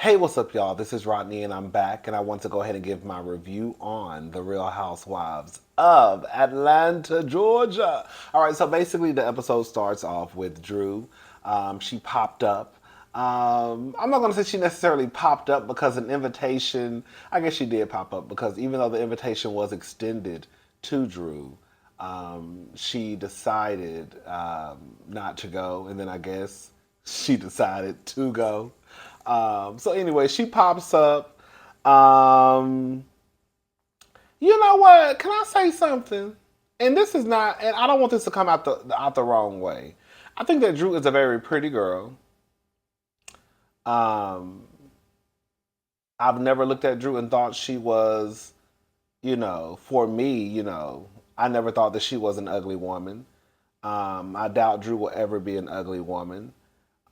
Hey, what's up, y'all? This is Rodney, and I'm back, and I want to go ahead and give my review on The Real Housewives of Atlanta, Georgia. All right, so basically, the episode starts off with Drew. She popped up. I'm not going to say she necessarily popped up because an invitation, I guess she did pop up because even though the invitation was extended to Drew, she decided not to go, and then I guess she decided to go. So anyway, she pops up. Um, you know what? Can I say something? And this is not, and I don't want this to come out the wrong way. I think that Drew is a very pretty girl. Um, I've never looked at Drew and thought she was, for me, I never thought that she was an ugly woman. I doubt Drew will ever be an ugly woman.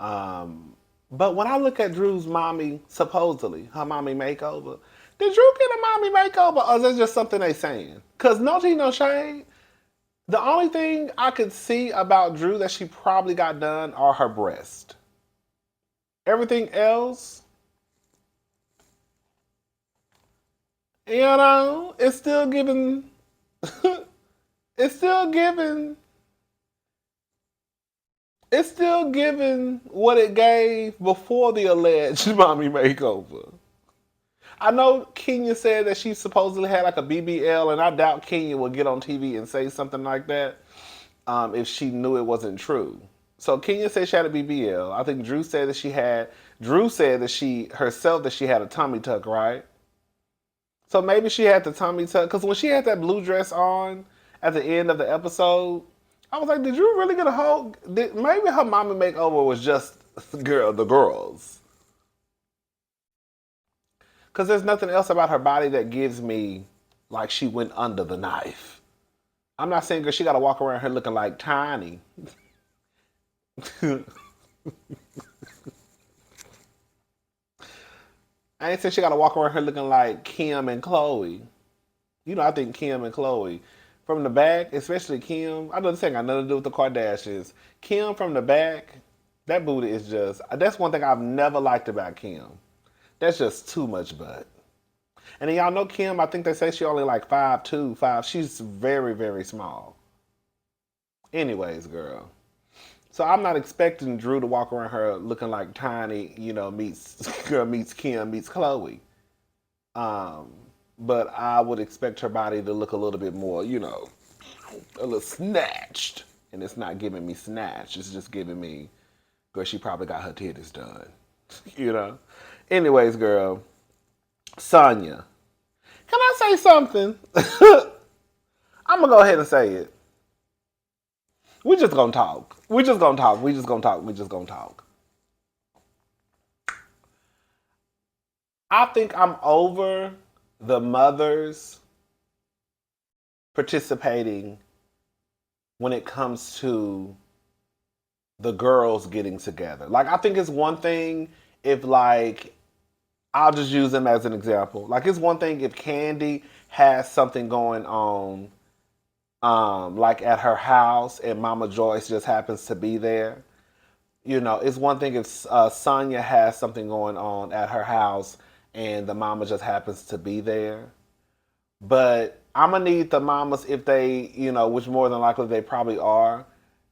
Um, but when I look at Drew's mommy, supposedly, her mommy makeover, did Drew get a mommy makeover or is that just something they saying? Because no tea, no shade. The only thing I could see about Drew that she probably got done are her breasts. Everything else, it's still giving, it's still giving It's still giving what it gave before the alleged mommy makeover. I know Kenya said that she supposedly had like a BBL, and I doubt Kenya would get on TV and say something like that if she knew it wasn't true. So Kenya said she had a BBL. I think Drew said that she had. Drew said that she herself that she had a tummy tuck, right? So maybe she had the tummy tuck because when she had that blue dress on at the end of the episode, I was like, did you really get a whole? Maybe her mommy makeover was just the girls. Because there's nothing else about her body that gives me like she went under the knife. I'm not saying girl, she got to walk around here looking like Tiny. I ain't saying she got to walk around here looking like Kim and Chloe. I think Kim and Chloe. From the back, especially Kim, I know this ain't got nothing to do with the Kardashians. Kim from the back, that booty is just, that's one thing I've never liked about Kim. That's just too much butt. And then y'all know Kim, I think they say she only like 5'2", 5. She's very, very small. Anyways, girl. So I'm not expecting Drew to walk around her looking like Tiny, meets Kim, meets Chloe. But I would expect her body to look a little bit more, a little snatched. And it's not giving me snatched. It's just giving me, girl, she probably got her titties done. Anyways, girl, Sanya. Can I say something? I'm going to go ahead and say it. We just going to talk. We just going to talk. We just going to talk. We just going to talk. I think I'm over the mothers participating when it comes to the girls getting together. Like, I think it's one thing if, like, I'll just use them as an example. Like, it's one thing if Candy has something going on, like at her house and Mama Joyce just happens to be there. It's one thing if Sonya has something going on at her house and the mama just happens to be there. But I'm going to need the mamas if they, which more than likely they probably are,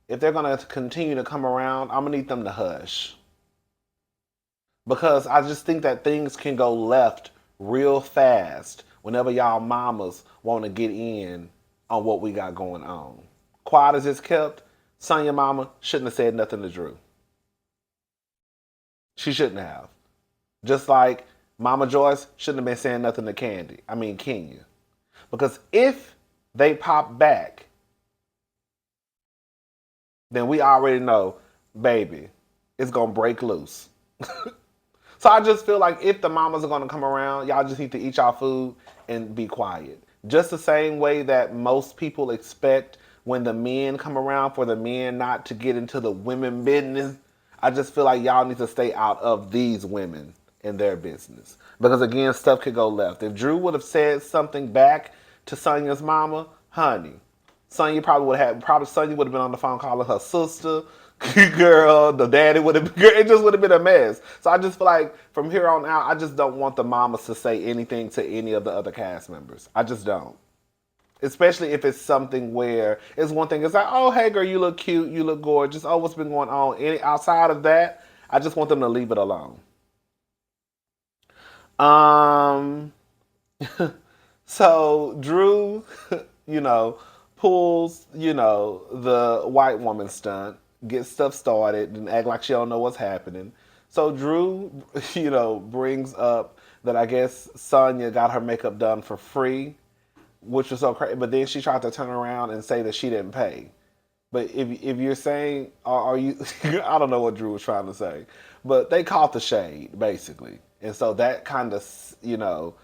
if they're going to continue to come around, I'm going to need them to hush. Because I just think that things can go left real fast whenever y'all mamas want to get in on what we got going on. Quiet as it's kept, Sonya mama shouldn't have said nothing to Drew. She shouldn't have. Just like Mama Joyce shouldn't have been saying nothing to Kenya. Because if they pop back, then we already know, baby, it's going to break loose. So I just feel like if the mamas are going to come around, y'all just need to eat y'all food and be quiet. Just the same way that most people expect when the men come around for the men not to get into the women business. I just feel like y'all need to stay out of these women and their business. Because again, stuff could go left. If Drew would have said something back to Sonya's mama, honey, Sonya would have been on the phone calling her sister, Girl, the daddy would have, it just would have been a mess. So I just feel like from here on out, I just don't want the mamas to say anything to any of the other cast members. I just don't. Especially if it's something where it's one thing, it's like, oh, hey, girl, you look cute, you look gorgeous. Oh, what's been going on? Outside of that, I just want them to leave it alone. Um, so Drew, you know, pulls, the white woman stunt, gets stuff started, and act like she don't know what's happening. So Drew, brings up that I guess Sanya got her makeup done for free, which was so crazy. But then she tried to turn around and say that she didn't pay. But if you're saying, are you? I don't know what Drew was trying to say, but they caught the shade basically, and so that kind of you know,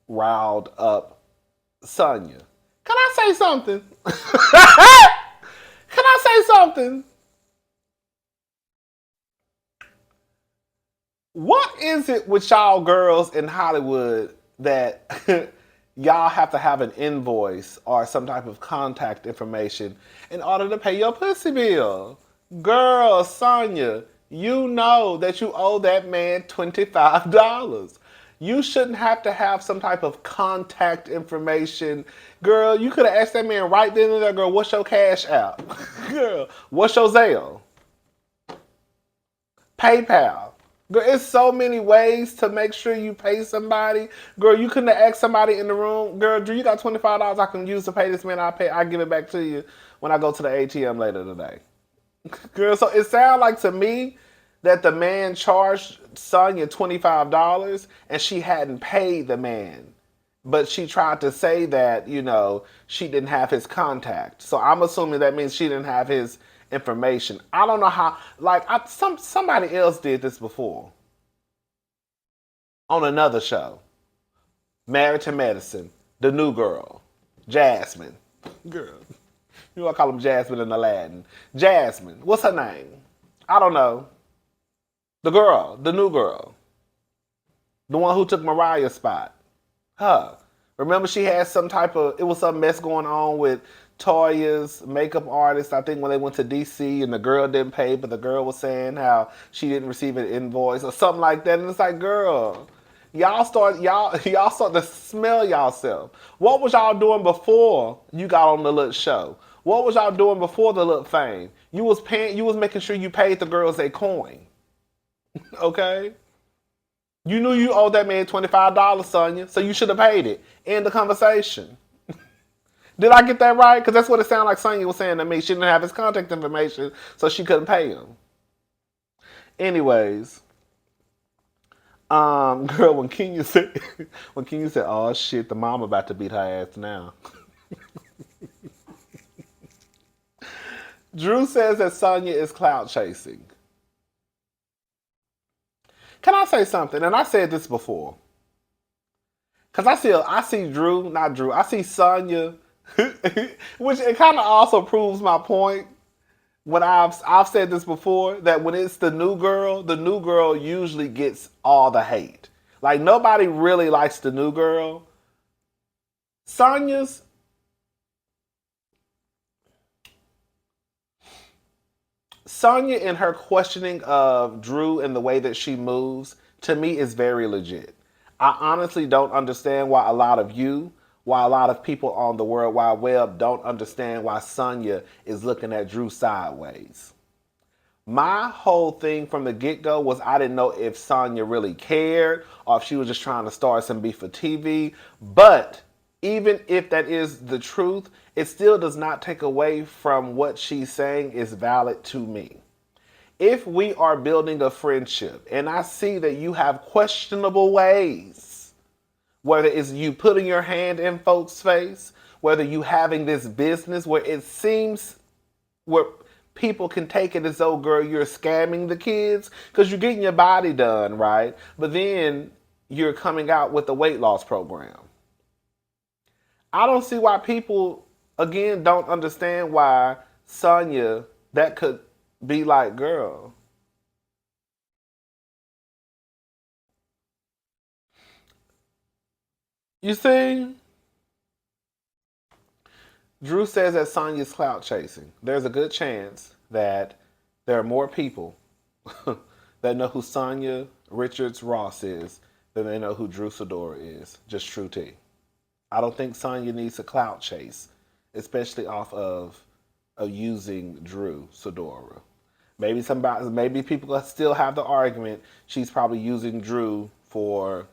riled up Sonya. Can I say something? Can I say something? What is it with y'all girls in Hollywood that y'all have to have an invoice or some type of contact information in order to pay your pussy bill? Girl, Sonya, you know that you owe that man $25. You shouldn't have to have some type of contact information. Girl, you could have asked that man right then and there, girl, what's your cash app? Girl, what's your Zelle? PayPal. Girl, it's so many ways to make sure you pay somebody. Girl, you couldn't have asked somebody in the room, girl, Drew, you got $25 I can use to pay this man, I give it back to you when I go to the ATM later today. Girl, so it sounds like to me that the man charged Sonya $25 and she hadn't paid the man. But she tried to say that, she didn't have his contact. So I'm assuming that means she didn't have his information. I don't know how, like, somebody else did this before on another show. Married to Medicine, the new girl, Jasmine. Girl, I call him Jasmine in Aladdin. Jasmine, what's her name? I don't know. The girl, the new girl. The one who took Mariah's spot. Her. Remember she had it was some mess going on with Toya's makeup artist, I think when they went to DC and the girl didn't pay, but the girl was saying how she didn't receive an invoice or something like that. And it's like, girl, y'all start to smell yourself. What was y'all doing before you got on the little show? What was y'all doing before the little fame? You was making sure you paid the girls a coin. Okay? You knew you owed that man $25, Sonya, so you should have paid it. End the conversation. Did I get that right? Because that's what it sounded like Sonya was saying to me. She didn't have his contact information, so she couldn't pay him. Anyways, girl, when Kenya said, "Oh shit, the mom about to beat her ass now." Drew says that Sonya is clout chasing. Can I say something? And I said this before. Because I see Drew, not Drew, I see Sonya, which it kind of also proves my point. When I've said this before, that when it's the new girl usually gets all the hate. Like, nobody really likes the new girl. Sonya in her questioning of Drew and the way that she moves, to me, is very legit. I honestly don't understand why a lot of people on the World Wide Web don't understand why Sonya is looking at Drew sideways. My whole thing from the get-go was I didn't know if Sonya really cared or if she was just trying to start some beef for TV. But even if that is the truth, it still does not take away from what she's saying is valid to me. If we are building a friendship and I see that you have questionable ways, whether it's you putting your hand in folks' face, whether you having this business where it seems where people can take it as though, girl, you're scamming the kids because you're getting your body done, right? But then you're coming out with a weight loss program. I don't see why people, again, don't understand why Sonya, that could be like, girl. You see? Drew says that Sonya's clout chasing. There's a good chance that there are more people that know who Sanya Richards Ross is than they know who Drew Sidora is. Just true tea. I don't think Sanya needs a clout chase, especially off of using Drew Sidora. Maybe people still have the argument she's probably using Drew for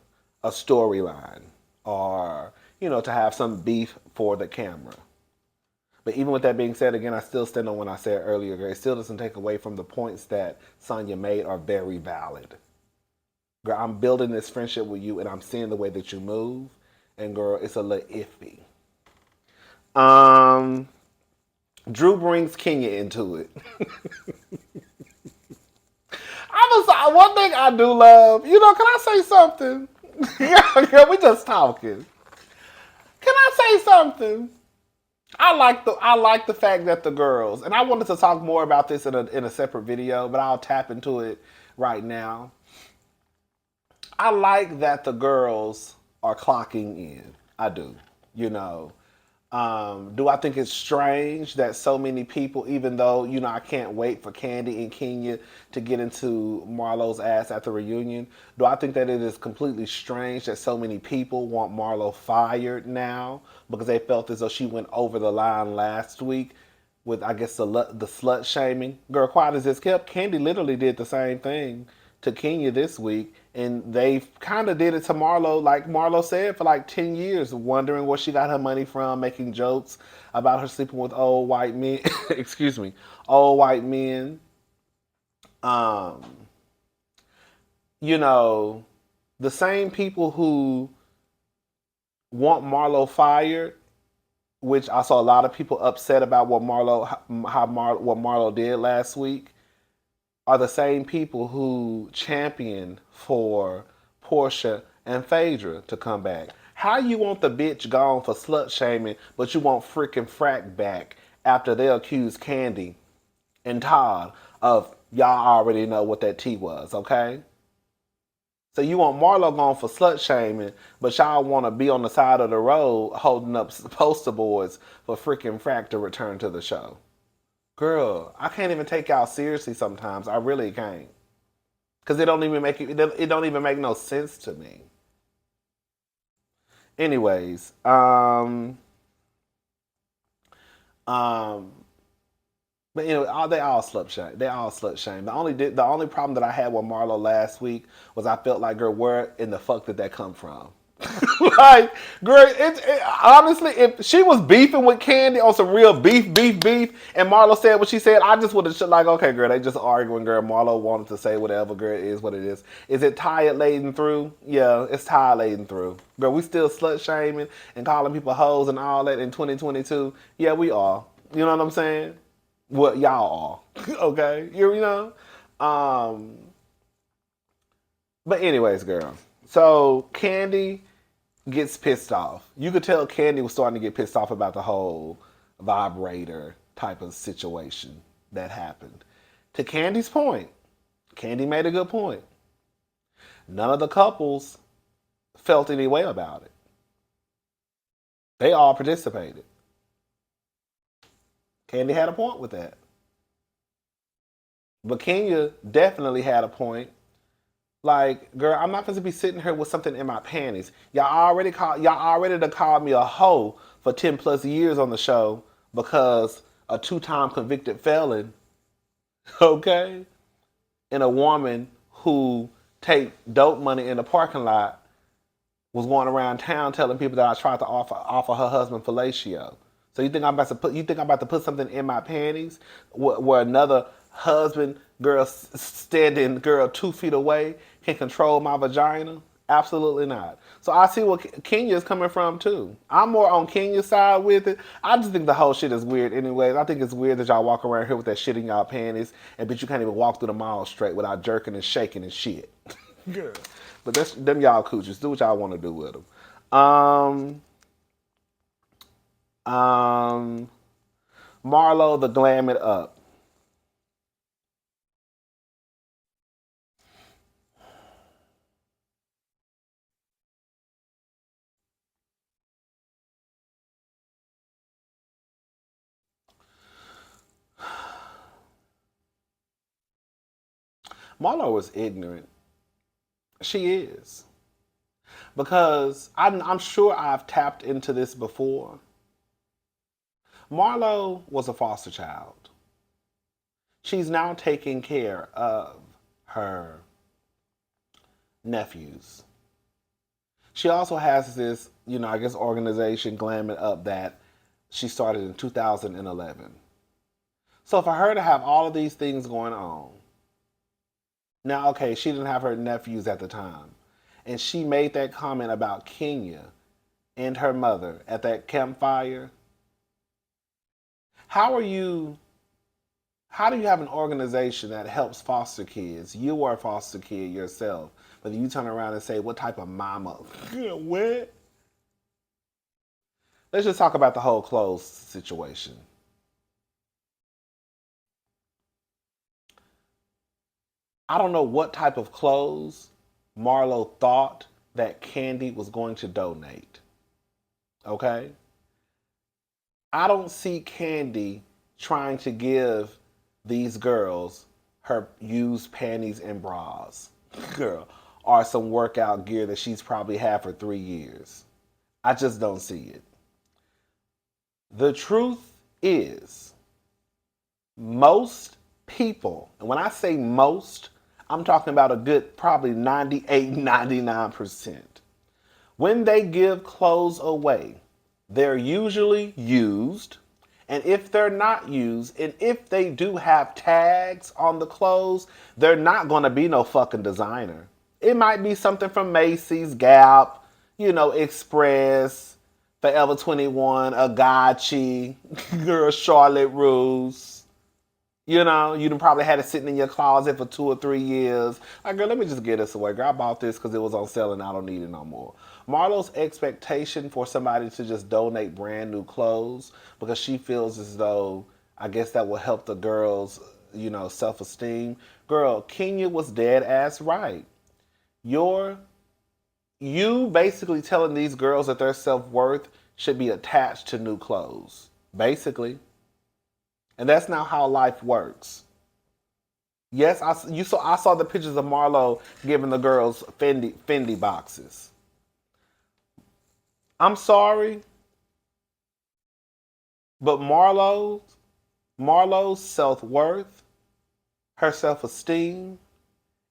a storyline or to have some beef for the camera. But even with that being said, again, I still stand on what I said earlier. It still doesn't take away from the points that Sanya made are very valid. Girl, I'm building this friendship with you, and I'm seeing the way that you move, and girl, it's a little iffy. Drew brings Kenya into it. One thing I do love, can I say something? Yeah, we just talking. Can I say something? I like the fact that the girls, and I wanted to talk more about this in a separate video, but I'll tap into it right now. I like that the girls are clocking in. I do. Do I think it's strange that so many people, even though, I can't wait for Kandi and Kenya to get into Marlo's ass at the reunion, do I think that it is completely strange that so many people want Marlo fired now because they felt as though she went over the line last week with, I guess, the slut shaming? Girl, quiet as it's kept, Kandi literally did the same thing to Kenya this week, and they kind of did it to Marlo, like Marlo said, for like 10 years, wondering where she got her money from, making jokes about her sleeping with old white men. Excuse me, old white men. Um, the same people who want Marlo fired, which I saw a lot of people upset about what Marlo did last week, are the same people who champion for Portia and Phaedra to come back. How you want the bitch gone for slut shaming, but you want freaking Frack back after they accused Kandi and Todd of, y'all already know what that tea was, okay? So you want Marlo gone for slut shaming, but y'all want to be on the side of the road holding up poster boards for freaking Frack to return to the show. Girl, I can't even take y'all seriously sometimes. I really can't. Because it don't even make no sense to me. Anyways, but they all slut shame. They all slut shame. The only problem that I had with Marlo last week was I felt like, girl, where in the fuck did that come from? Like, girl, honestly, if she was beefing with Kandi on some real beef, and Marlo said what she said, I just would have like, okay, girl, they just arguing, girl. Marlo wanted to say whatever, girl, it is what it is. Is it tired laden through? Yeah, it's tired laden through. Girl, we still slut shaming and calling people hoes and all that in 2022. Yeah, we are. You know what I'm saying? Well, y'all are. Okay? But anyways, girl. So Kandi gets pissed off. You could tell Kandi was starting to get pissed off about the whole vibrator type of situation that happened. To Candy's point, Kandi made a good point. None of the couples felt any way about it. They all participated. Kandi had a point with that. But Kenya definitely had a point. Like, girl, I'm not supposed to be sitting here with something in my panties. Y'all already done called me a hoe for 10 plus years on the show because a 2-time convicted felon, okay, and a woman who take dope money in the parking lot was going around town telling people that I tried to offer her husband fellatio. So you think I'm about to put something in my panties where another husband, girl, standing, girl, 2 feet away can control my vagina? Absolutely not. So I see what Kenya is coming from too. I'm more on Kenya's side with it. I just think the whole shit is weird anyways. I think it's weird that y'all walk around here with that shit in y'all panties and bitch you can't even walk through the mall straight without jerking and shaking and shit. Girl. But that's them y'all coochies. Do what y'all want to do with them. Marlo, the glam it up. Marlo is ignorant. She is. Because I'm sure I've tapped into this before. Marlo was a foster child. She's now taking care of her nephews. She also has this, I guess organization glamming up that she started in 2011. So for her to have all of these things going on, now, okay, she didn't have her nephews at the time. And she made that comment about Kenya and her mother at that campfire. How do you have an organization that helps foster kids? You were a foster kid yourself, but you turn around and say, what type of mama? What? Let's just talk about the whole clothes situation. I don't know what type of clothes Marlo thought that Candy was going to donate. Okay? I don't see Candy trying to give these girls her used panties and bras, girl, or some workout gear that she's probably had for 3 years. I just don't see it. The truth is, most people, and when I say most, I'm talking about a good probably 98, 99%. When they give clothes away, they're usually used. And if they're not used, and if they do have tags on the clothes, they're not going to be no fucking designer. It might be something from Macy's, Gap, Express, Forever 21, Agachi, girl, Charlotte Russe. You done probably had it sitting in your closet for 2 or 3 years. Like, girl, let me just get this away. Girl, I bought this because it was on sale and I don't need it no more. Marlo's expectation for somebody to just donate brand new clothes because she feels as though, I guess that will help the girls, self-esteem. Girl, Kenya was dead ass right. You basically telling these girls that their self-worth should be attached to new clothes. Basically. And that's not how life works. Yes, I saw the pictures of Marlo giving the girls Fendi boxes. I'm sorry, but Marlo's self-worth, her self-esteem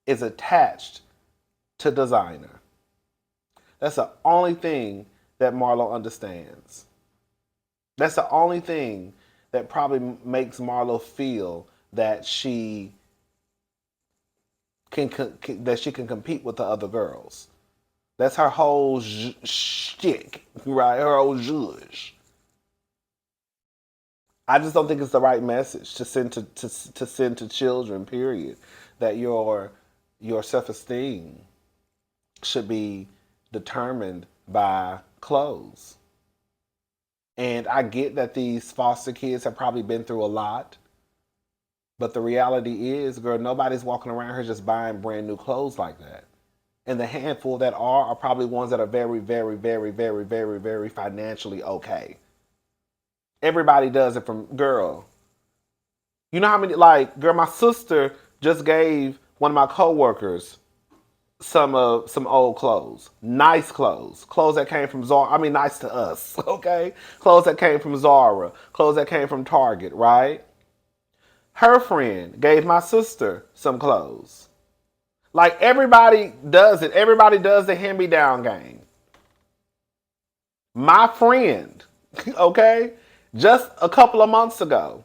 is attached to designer. That's the only thing that Marlo understands. That's the only thing that probably makes Marlo feel that she can compete with the other girls. That's her whole shtick, right? Her whole zhuzh. I just don't think it's the right message to send to children. Period. That your self-esteem should be determined by clothes. And I get that these foster kids have probably been through a lot. But the reality is, girl, nobody's walking around here just buying brand new clothes like that. And the handful that are probably ones that are very, very, very, very, very, very financially okay. Everybody does it from, girl. You know how many, girl, my sister just gave one of my coworkers some old clothes. Nice clothes. Clothes that came from Zara. I mean, nice to us, okay? Clothes that came from Zara. Clothes that came from Target, right? Her friend gave my sister some clothes. Like, everybody does it. Everybody does the hand-me-down game. My friend, okay, just a couple of months ago,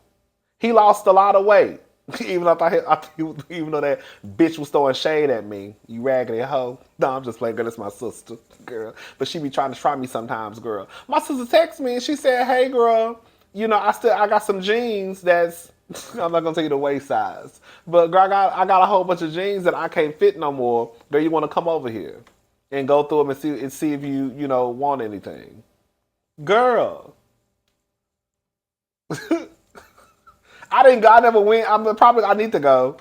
he lost a lot of weight. Even though that bitch was throwing shade at me, you raggedy hoe. No, I'm just playing, girl. That's my sister, girl. But she be trying to try me sometimes, girl. My sister texted me and she said, "Hey, girl, I got some jeans that's I'm not gonna tell you the waist size, but girl, I got a whole bunch of jeans that I can't fit no more. Girl, you want to come over here and go through them and see if you want anything, girl." I never went. I need to go.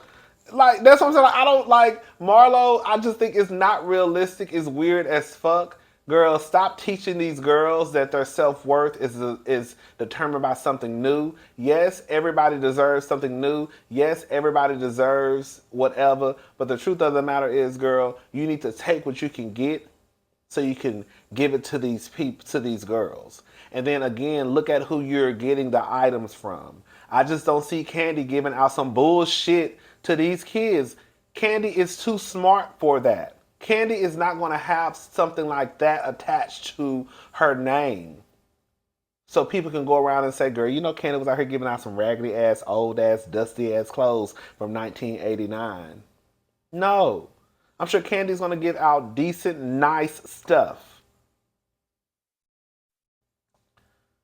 Like, that's what I'm saying. Like, I don't like Marlo. I just think it's not realistic. It's weird as fuck Girls, stop teaching these girls that their self-worth is determined by something new. Yes, everybody deserves something new. Yes, everybody deserves whatever. But the truth of the matter is, girl, you need to take what you can get so you can give it to these people, to these girls. And then again, look at who you're getting the items from. I just don't see Candy giving out some bullshit to these kids. Candy is too smart for that. Candy is not going to have something like that attached to her name. So people can go around and say, girl, you know Candy was out here giving out some raggedy ass, old ass, dusty ass clothes from 1989. No. I'm sure Candy's going to give out decent, nice stuff.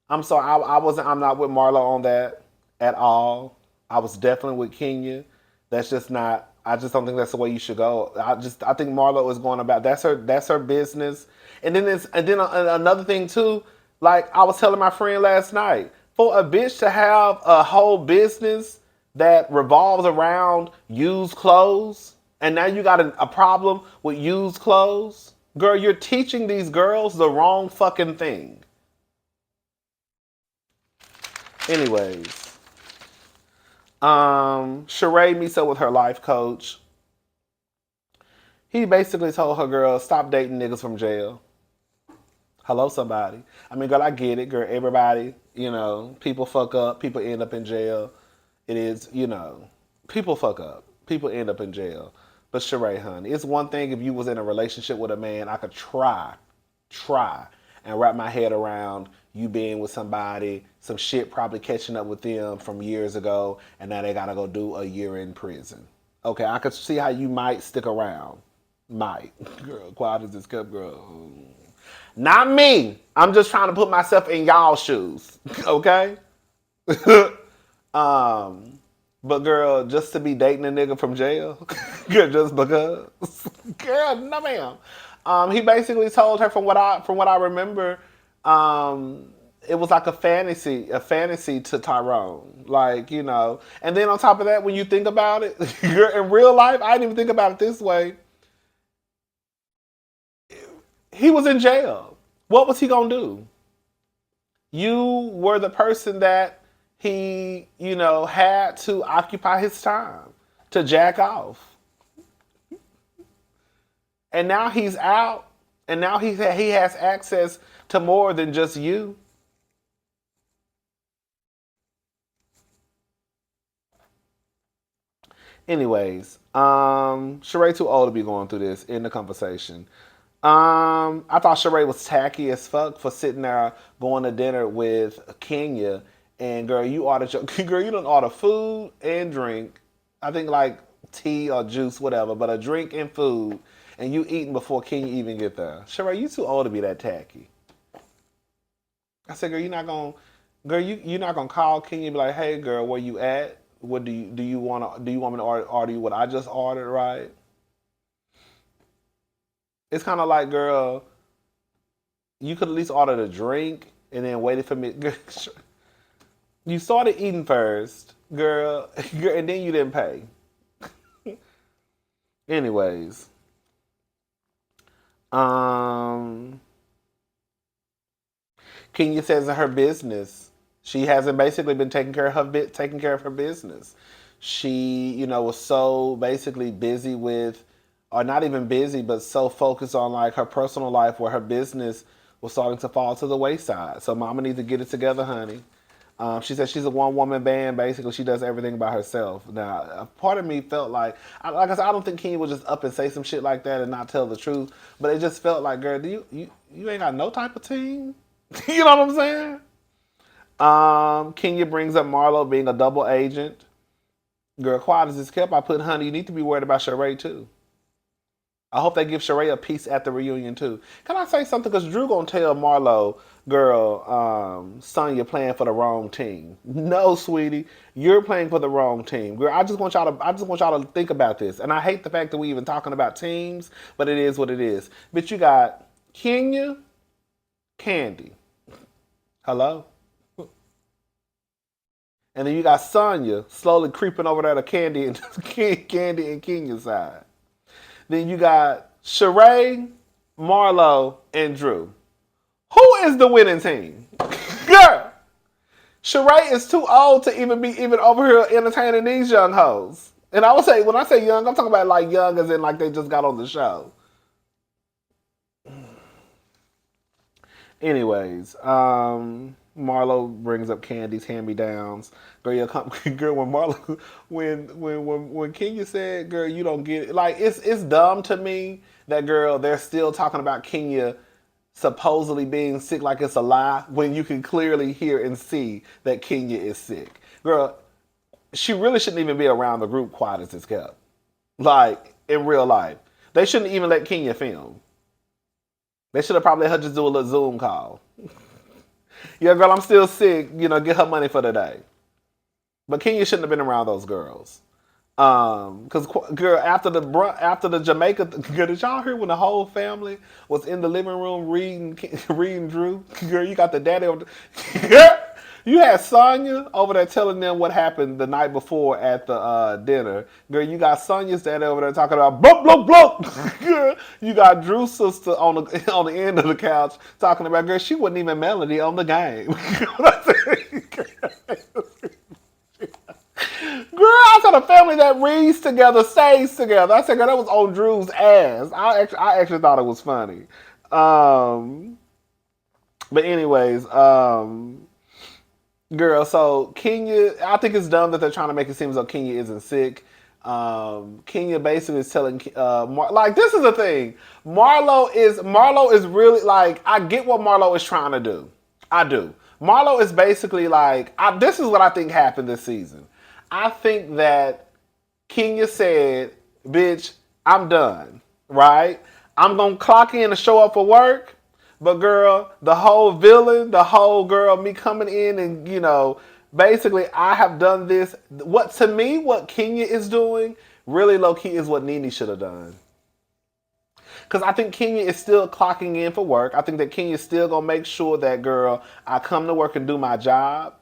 I'm sorry, I'm not with Marlo on that at all. I was definitely with Kenya. That's just not, I just don't think that's the way you should go. I think Marlo is going about, that's her business. And then another thing too, like I was telling my friend last night, for a bitch to have a whole business that revolves around used clothes, and now you got a problem with used clothes, girl, you're teaching these girls the wrong fucking thing. Anyways, Sheree meets up with her life coach. He basically told her, girl, stop dating niggas from jail. Hello, somebody. I mean, girl, I get it, girl. Everybody, people fuck up. People end up in jail. It is, people fuck up. People end up in jail. But Sheree, honey, it's one thing if you was in a relationship with a man, I could try, and wrap my head around you being with somebody, some shit probably catching up with them from years ago, and now they gotta go do a year in prison. Okay, I could see how you might stick around. Might. Girl, quiet as this cup, girl. Not me. I'm just trying to put myself in y'all's shoes. Okay? But girl, just to be dating a nigga from jail, girl, just because, girl, no ma'am. He basically told her, from what I remember, it was like a fantasy to Tyrone, like And then on top of that, when you think about it, in real life, I didn't even think about it this way. He was in jail. What was he gonna do? You were the person that he, had to occupy his time to jack off. And now he's out, and now he has access to more than just you. Anyways, Sheree too old to be going through this in the conversation. I thought Sheree was tacky as fuck for sitting there going to dinner with Kenya. And girl, you done order food and drink. I think like tea or juice, whatever, but a drink and food, and you eating before Kenya even get there. Sheree, you too old to be that tacky. I said, girl, you're not gonna call Kenya and be like, hey, girl, where you at? What do you want me to order you what I just ordered, right? It's kind of like, girl, you could at least order a drink and then waited for me. You started eating first, girl, and then you didn't pay. Anyways, Kenya says in her business, she hasn't basically been taking care of her business. She, was so basically busy with, or not even busy, but so focused on like her personal life, where her business was starting to fall to the wayside. So mama needs to get it together, honey. She said she's a one-woman band. Basically, she does everything by herself. Now, a part of me felt like I said, I don't think Kenya would just up and say some shit like that and not tell the truth. But it just felt like, girl, you ain't got no type of team? You know what I'm saying? Kenya brings up Marlo being a double agent. Girl, quiet as this kept, I put, honey, you need to be worried about Sheree too. I hope they give Sheree a piece at the reunion too. Can I say something? Because Drew gonna tell Marlo, girl, Sanya playing for the wrong team. No, sweetie, you're playing for the wrong team. Girl, I just want y'all to think about this. And I hate the fact that we even talking about teams, but it is what it is. But you got Kenya, Candy. Hello? And then you got Sanya slowly creeping over there to Candy and Kenya's side. Then you got Sheree Marlo, and Drew. Who is the winning team? Girl, Sheree is too old to even be even over here entertaining these young hoes. And I would say, when I say young, I'm talking about like young as in like they just got on the show. Anyways, Marlo brings up Candy's hand-me-downs. Girl, girl, when Marlo, when Kenya said, "Girl, you don't get it," like it's dumb to me that girl they're still talking about Kenya supposedly being sick like it's a lie when you can clearly hear and see that Kenya is sick. Girl, she really shouldn't even be around the group quiet as it's kept. Like in real life, they shouldn't even let Kenya film. They should have probably let her just do a little Zoom call. Yeah, girl, I'm still sick. You know, get her money for the day. But Kenya shouldn't have been around those girls. Cause girl, after the Jamaica, girl, did y'all hear when the whole family was in the living room reading Drew? Girl, you got the daddy over. You had Sanya over there telling them what happened the night before at the dinner. Girl, you got Sonya's daddy over there talking about blup blup blup. Girl, you got Drew's sister on the end of the couch talking about, girl, she wasn't even Melody on the game. Girl, I said a family that reads together stays together. I said, girl, that was on Drew's ass. I actually thought it was funny. But anyways, girl, so Kenya, I think it's dumb that they're trying to make it seem as though Kenya isn't sick. Kenya basically is telling, like, this is the thing. Marlo is really, like, I get what Marlo is trying to do. I do. Marlo is basically like, this is what I think happened this season. I think that Kenya said, bitch, I'm done, right? I'm going to clock in to show up for work. But girl, the whole villain, the whole girl, me coming in and, you know, basically I have done this. What Kenya is doing, really low key is what Nene should have done. Because I think Kenya is still clocking in for work. I think that Kenya is still going to make sure that, girl, I come to work and do my job.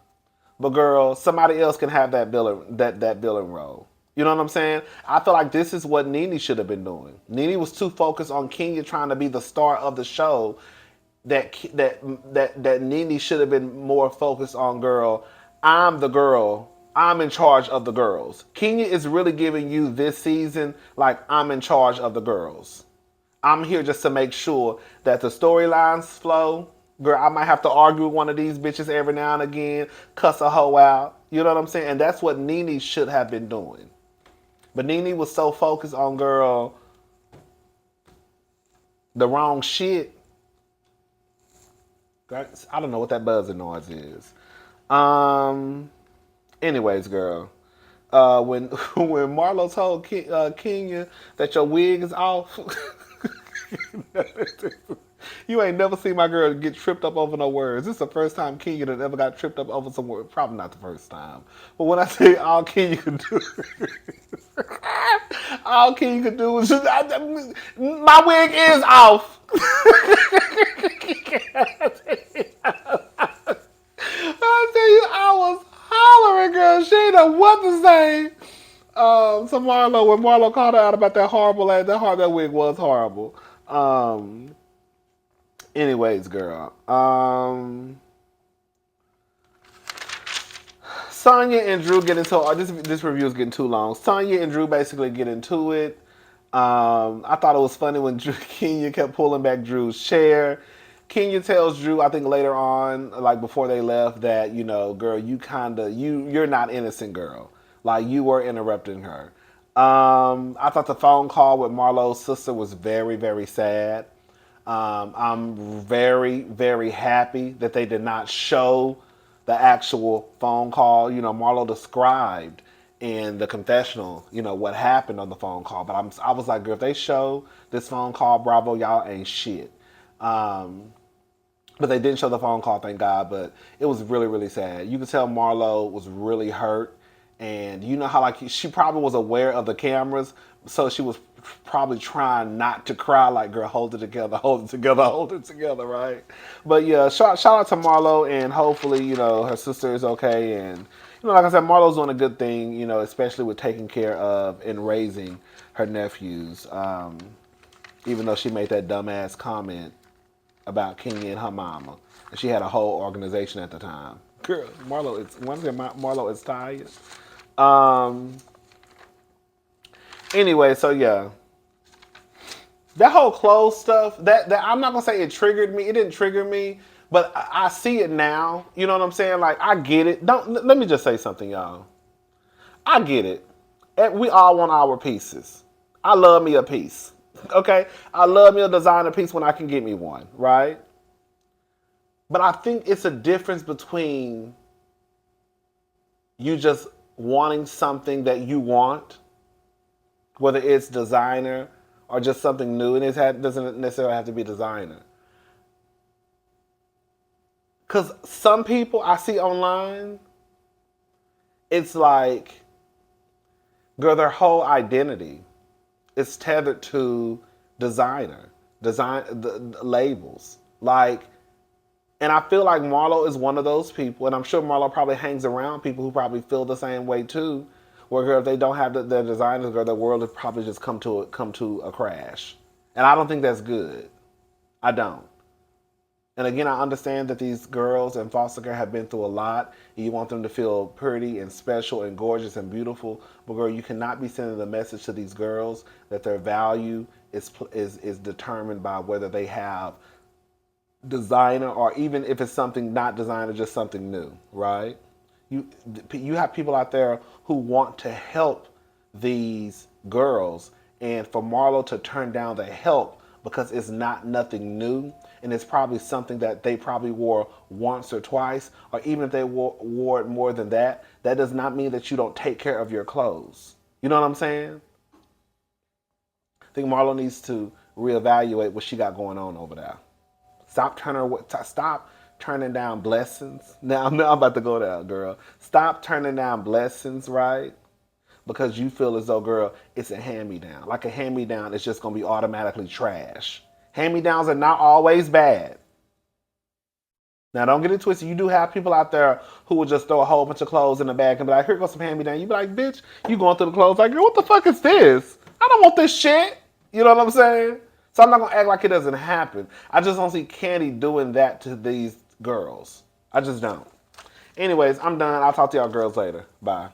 But girl, somebody else can have that billing role. You know what I'm saying? I feel like this is what Nene should have been doing. Nene was too focused on Kenya trying to be the star of the show that Nene should have been more focused on, girl, I'm the girl. I'm in charge of the girls. Kenya is really giving you this season like I'm in charge of the girls. I'm here just to make sure that the storylines flow. Girl, I might have to argue with one of these bitches every now and again, cuss a hoe out. You know what I'm saying? And that's what Nene should have been doing. But Nene was so focused on, girl, the wrong shit. I don't know what that buzzing noise is. Anyways, girl. When Marlo told Kenya that your wig is off, you ain't never seen my girl get tripped up over no words. This is the first time Kenya that ever got tripped up over some words. Probably not the first time. But when I say all Kenya could do, all Kenya could do was just, my wig is off. I tell you, I was hollering, girl. She didn't know what to say. So Marlo, when Marlo called her out about that horrible, that wig was horrible. Anyways, girl. Sanya and Drew get into this review is getting too long. Sanya and Drew basically get into it. I thought it was funny when Kenya kept pulling back Drew's chair. Kenya tells Drew, I think later on, like before they left, that, you know, girl, you're not innocent, girl. Like, you were interrupting her. I thought the phone call with Marlo's sister was very, very sad. I'm very, very happy that they did not show the actual phone call. You know, Marlo described in the confessional, you know, what happened on the phone call. But I was like, girl, if they show this phone call, bravo, y'all ain't shit. But they didn't show the phone call, thank God. But it was really, really sad. You could tell Marlo was really hurt. And you know how, like, she probably was aware of the cameras. So she was probably trying not to cry, like, girl, hold it together, hold it together, hold it together, right? But yeah, shout out to Marlo. And hopefully, you know, her sister is okay. And, you know, like I said, Marlo's doing a good thing, you know, especially with taking care of and raising her nephews. even though she made that dumbass comment about Kenya and her mama. And she had a whole organization at the time. Girl, Marlo is tired. Um. Anyway, so yeah, that whole clothes stuff. That I'm not gonna say it triggered me. It didn't trigger me, but I see it now. You know what I'm saying? Like I get it. Don't let me just say something, y'all. I get it. We all want our pieces. I love me a piece. Okay, I love me a designer piece when I can get me one, right? But I think it's a difference between you just wanting something that you want, whether it's designer or just something new, and doesn't necessarily have to be designer. Because some people I see online, it's like, girl, their whole identity is tethered to the labels. Like, and I feel like Marlo is one of those people, and I'm sure Marlo probably hangs around people who probably feel the same way too. Where, girl, if they don't have their designers, girl, the world has probably just come to a crash, and I don't think that's good. I don't. And again, I understand that these girls in foster care have been through a lot. And you want them to feel pretty and special and gorgeous and beautiful, but girl, you cannot be sending the message to these girls that their value is determined by whether they have designer, or even if it's something not designer, just something new, right? You have people out there who want to help these girls, and for Marlo to turn down the help because it's nothing new, and it's probably something that they probably wore once or twice, or even if they wore it more than that, that does not mean that you don't take care of your clothes. You know what I'm saying? I think Marlo needs to reevaluate what she got going on over there. Stop turning down blessings. Now I'm about to go there, girl. Stop turning down blessings, right? Because you feel as though, girl, it's a hand-me-down. Like a hand-me-down is just going to be automatically trash. Hand-me-downs are not always bad. Now, don't get it twisted. You do have people out there who will just throw a whole bunch of clothes in the bag and be like, here goes some hand-me-down. You be like, bitch, you going through the clothes like, girl, what the fuck is this? I don't want this shit. You know what I'm saying? So I'm not going to act like it doesn't happen. I just don't see Candy doing that to these girls. I just don't. Anyways, I'm done. I'll talk to y'all girls later. Bye.